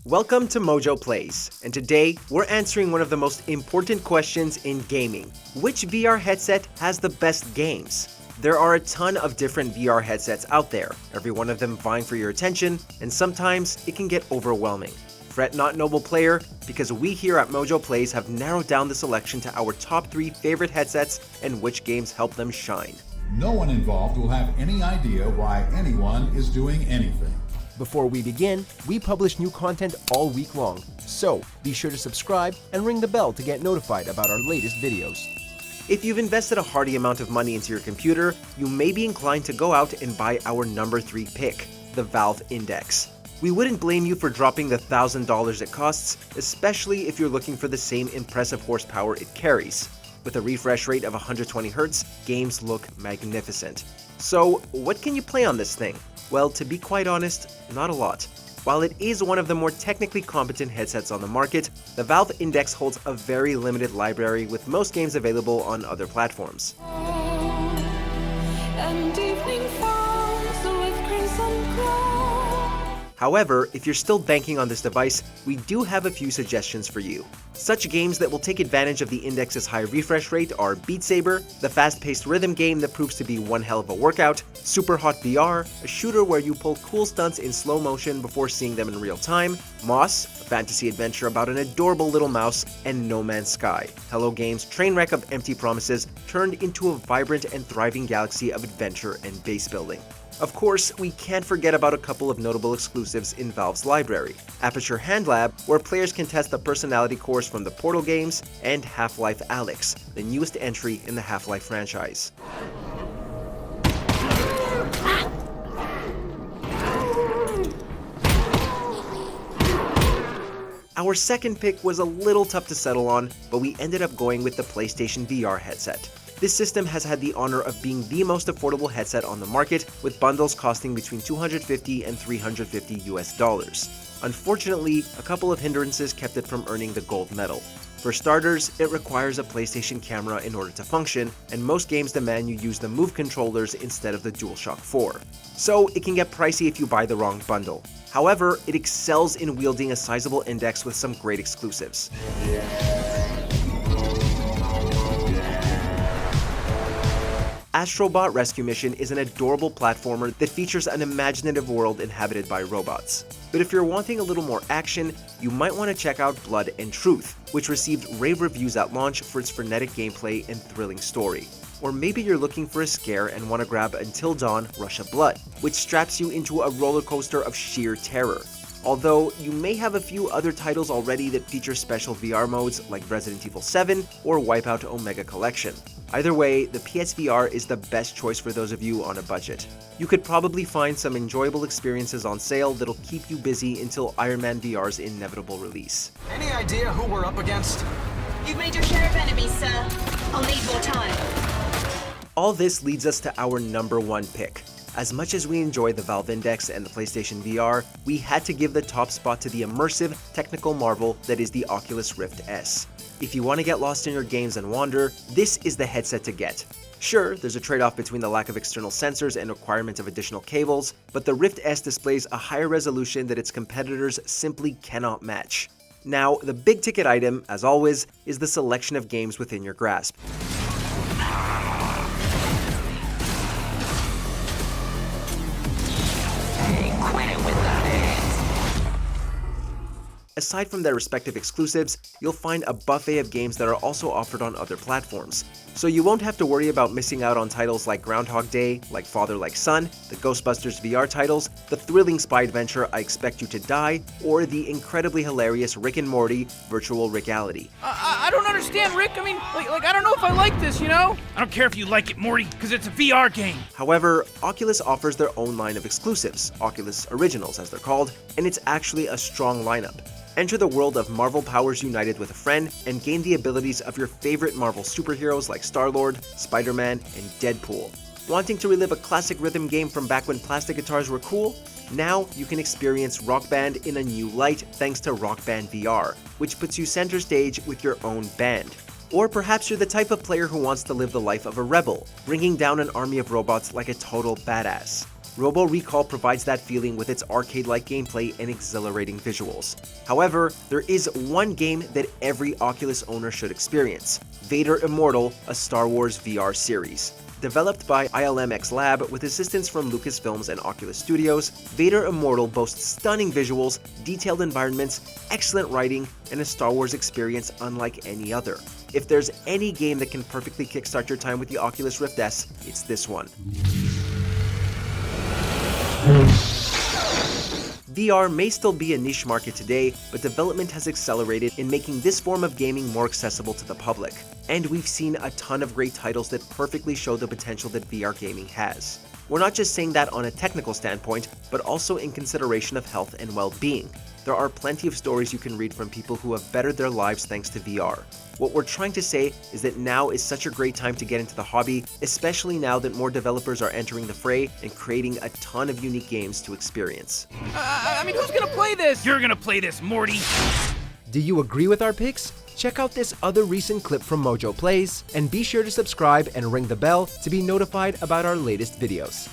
Welcome to MojoPlays, and today we're answering one of the most important questions in gaming. Which VR headset has the best games? There are a ton of different VR headsets out there, every one of them vying for your attention, and sometimes it can get overwhelming. Fret not, noble player, because we here at MojoPlays have narrowed down the selection to our top 3 favorite headsets and which games help them shine. No one involved will have any idea why anyone is doing anything. Before we begin, we publish new content all week long, so be sure to subscribe and ring the bell to get notified about our latest videos. If you've invested a hearty amount of money into your computer, you may be inclined to go out and buy our number 3 pick, the Valve Index. We wouldn't blame you for dropping the $1,000 it costs, especially if you're looking for the same impressive horsepower it carries. With a refresh rate of 120Hz, games look magnificent. So, what can you play on this thing? Well, to be quite honest, not a lot. While it is one of the more technically competent headsets on the market, the Valve Index holds a very limited library with most games available on other platforms. However, if you're still banking on this device, we do have a few suggestions for you. Such games that will take advantage of the Index's high refresh rate are Beat Saber, the fast-paced rhythm game that proves to be one hell of a workout, Super Hot VR, a shooter where you pull cool stunts in slow motion before seeing them in real time, Moss, a fantasy adventure about an adorable little mouse, and No Man's Sky, Hello Games' train wreck of empty promises turned into a vibrant and thriving galaxy of adventure and base building. Of course, we can't forget about a couple of notable exclusives in Valve's library. Aperture Hand Lab, where players can test the personality cores from the Portal games, and Half-Life Alyx, the newest entry in the Half-Life franchise. Our second pick was a little tough to settle on, but we ended up going with the PlayStation VR headset. This system has had the honor of being the most affordable headset on the market, with bundles costing between $250 and $350 US. Unfortunately, a couple of hindrances kept it from earning the gold medal. For starters, it requires a PlayStation camera in order to function, and most games demand you use the Move controllers instead of the DualShock 4. So it can get pricey if you buy the wrong bundle. However, it excels in wielding a sizable index with some great exclusives. Astrobot Rescue Mission is an adorable platformer that features an imaginative world inhabited by robots. But if you're wanting a little more action, you might want to check out Blood and Truth, which received rave reviews at launch for its frenetic gameplay and thrilling story. Or maybe you're looking for a scare and want to grab Until Dawn Rush of Blood, which straps you into a roller coaster of sheer terror. Although, you may have a few other titles already that feature special VR modes like Resident Evil 7 or Wipeout Omega Collection. Either way, the PSVR is the best choice for those of you on a budget. You could probably find some enjoyable experiences on sale that'll keep you busy until Iron Man VR's inevitable release. Any idea who we're up against? You've made your share of enemies, sir. I'll need more time. All this leads us to our number 1 pick. As much as we enjoy the Valve Index and the PlayStation VR, we had to give the top spot to the immersive, technical marvel that is the Oculus Rift S. If you want to get lost in your games and wander, this is the headset to get. Sure, there's a trade-off between the lack of external sensors and requirement of additional cables, but the Rift S displays a higher resolution that its competitors simply cannot match. Now, the big-ticket item, as always, is the selection of games within your grasp. Aside from their respective exclusives, you'll find a buffet of games that are also offered on other platforms. So you won't have to worry about missing out on titles like Groundhog Day, Like Father Like Son, the Ghostbusters VR titles, the thrilling spy adventure I Expect You to Die, or the incredibly hilarious Rick and Morty Virtual Reality. I don't understand, Rick. I mean, I don't know if I like this, you know? I don't care if you like it, Morty, because it's a VR game. However, Oculus offers their own line of exclusives, Oculus Originals as they're called, and it's actually a strong lineup. Enter the world of Marvel powers united with a friend and gain the abilities of your favorite Marvel superheroes like Star-Lord, Spider-Man, and Deadpool. Wanting to relive a classic rhythm game from back when plastic guitars were cool? Now you can experience Rock Band in a new light thanks to Rock Band VR, which puts you center stage with your own band. Or perhaps you're the type of player who wants to live the life of a rebel, bringing down an army of robots like a total badass. Robo Recall provides that feeling with its arcade-like gameplay and exhilarating visuals. However, there is one game that every Oculus owner should experience: Vader Immortal, a Star Wars VR series. Developed by ILMX Lab with assistance from Lucasfilms and Oculus Studios, Vader Immortal boasts stunning visuals, detailed environments, excellent writing, and a Star Wars experience unlike any other. If there's any game that can perfectly kickstart your time with the Oculus Rift S, it's this one. VR may still be a niche market today, but development has accelerated in making this form of gaming more accessible to the public. And we've seen a ton of great titles that perfectly show the potential that VR gaming has. We're not just saying that on a technical standpoint, but also in consideration of health and well-being. There are plenty of stories you can read from people who have bettered their lives thanks to VR. What we're trying to say is that now is such a great time to get into the hobby, especially now that more developers are entering the fray and creating a ton of unique games to experience. I mean, who's gonna play this? You're gonna play this, Morty. Do you agree with our picks? Check out this other recent clip from MojoPlays, and be sure to subscribe and ring the bell to be notified about our latest videos.